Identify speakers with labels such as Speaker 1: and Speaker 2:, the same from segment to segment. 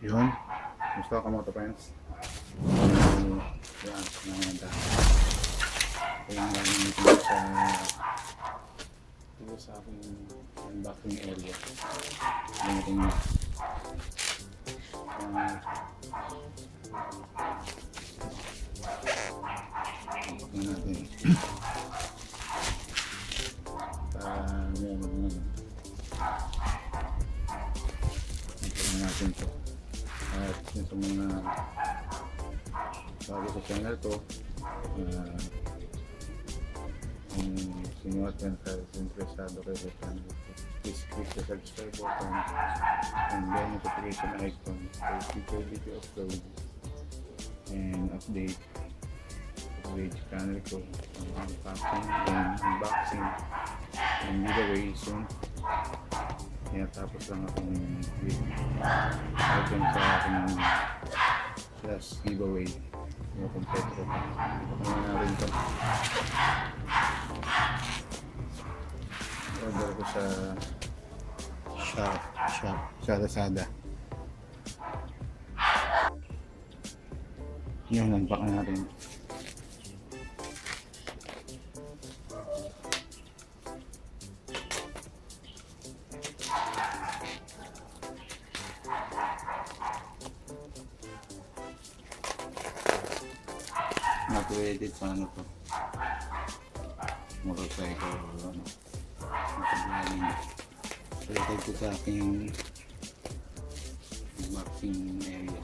Speaker 1: Yun, gusto ka moto friends. Yan, nanganda. Ito yung gagamitin ko sa aking unboxing area. Gamitin nyo. Tignan natin. Tignan natin ito. At yun sa mga bago sa channel ko, kung sino at yan sa interesado kayo sa channel ko, please click the subscribe button and then notification icon for future video upload and update sa channel ko, unboxing and unboxing and giveaway soon. Kaya tapos lang akong item sa aking last giveaway. Yung kompleto ko. Ito na rin ito. Order ko sa Lazada. Yun, unpack na natin. Not-rated sa ano to, motorcycle o ano, motovlogging. Rated ko sa aking unboxing area.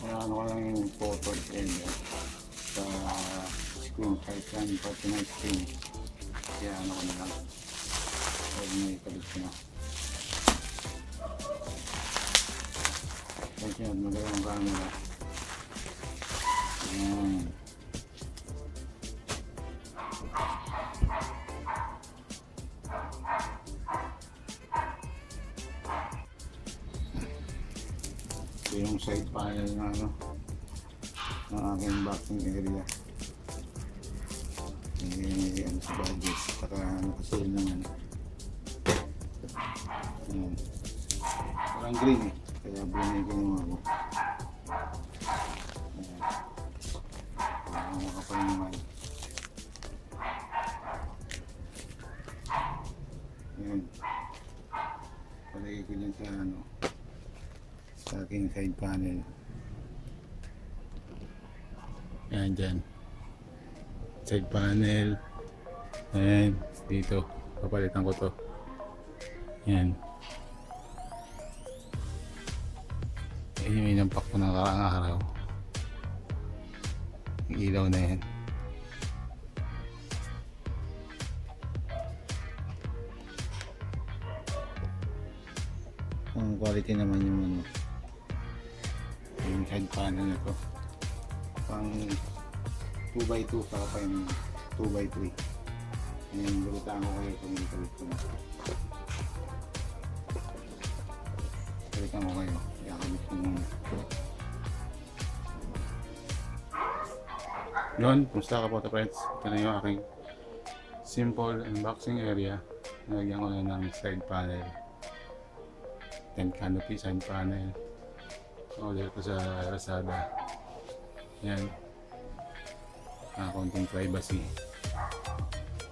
Speaker 1: Ano ko lang yung photo area sa screen, kahit yan, pati ng screen. Kaya ano ko na lang, huwag may kalit ko na. Kahit yan, magandang camera. Ayan. Ito yung side panel na ano, ng aking unboxing area. Ano sa badges, saka nakasil naman. Ayan. Parang green eh, kaya bunay ko yung ako. Ayan. Makapal naman. Ayan. Palagay ko dyan sa ano, sa aking side panel. Yan dyan, side panel. And dito papalitan ko to. Yan, yan yung inampak ko ng karaang araw. Yung ilaw na yan. Ang quality naman yung ano, yung side panel na to, pang 2x2 saka pa yung 2x3. Ayan, balitaan ko kayo kung ikalit ko na. Balitaan ko kayo, ikakabit ko muna. Yun, kumusta ka po ta friends? Ito na yung aking simple unboxing area. Nalagyan ko na ng side panel, then canopy side panel. Order ko sa Lazada. Yan. Konting privacy.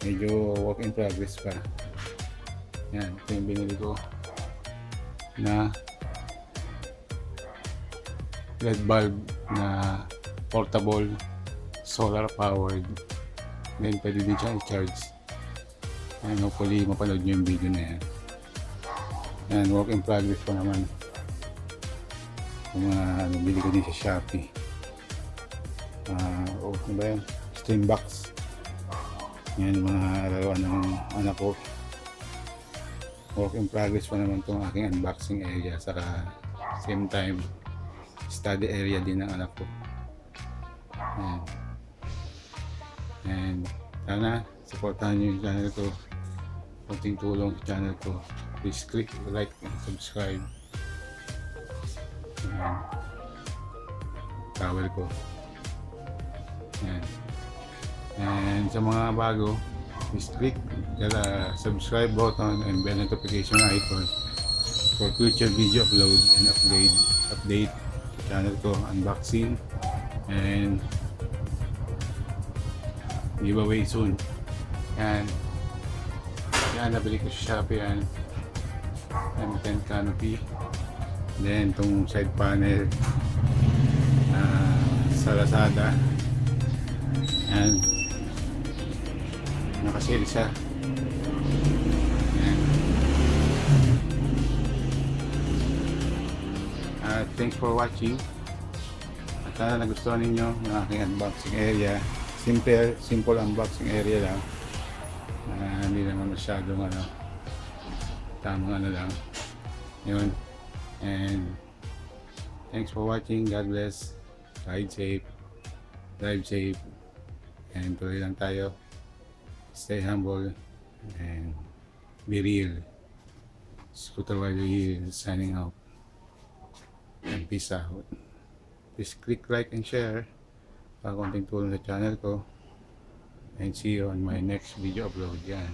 Speaker 1: Medyo work in progress pa. Yan. Ito yung binili ko na LED bulb na portable, solar powered. Then pwede din siya i-charge. Yan. Hopefully mapanood nyo yung video na yan. Yan. Work in progress pa naman. Yung bili ko din sa Shopee. Ano ba yan? Stream box. Yan yung mga laruan ng anak ko. Work in progress pa naman itong aking unboxing area. Saka Same time, study area din ng anak ko. Ayan. And sana supportahan nyo yung channel ko. Konting tulong sa channel ko. Please click like and subscribe. Ayan. Towel ko. Ayan. And sa mga bago, please click the subscribe button and bell notification icon for future video upload and update channel ko, unboxing and giveaway soon. Yan, nabili ko sa Shopee yan, M10 Canopy. Then itong side panel sa Lazada, and nakasale siya. Yan. Thanks for watching. At sana nagustuhan ninyo ng aking unboxing area. Simple unboxing area lang. Hindi naman masyadong tamang lang. Yun. And thanks for watching. God bless. Ride safe. Drive safe. And tuloy lang tayo. Stay humble and be real. Scooter Rider here signing out. And peace out. Please click like and share para konting tulong sa channel ko. And see you on my next video upload. Yan.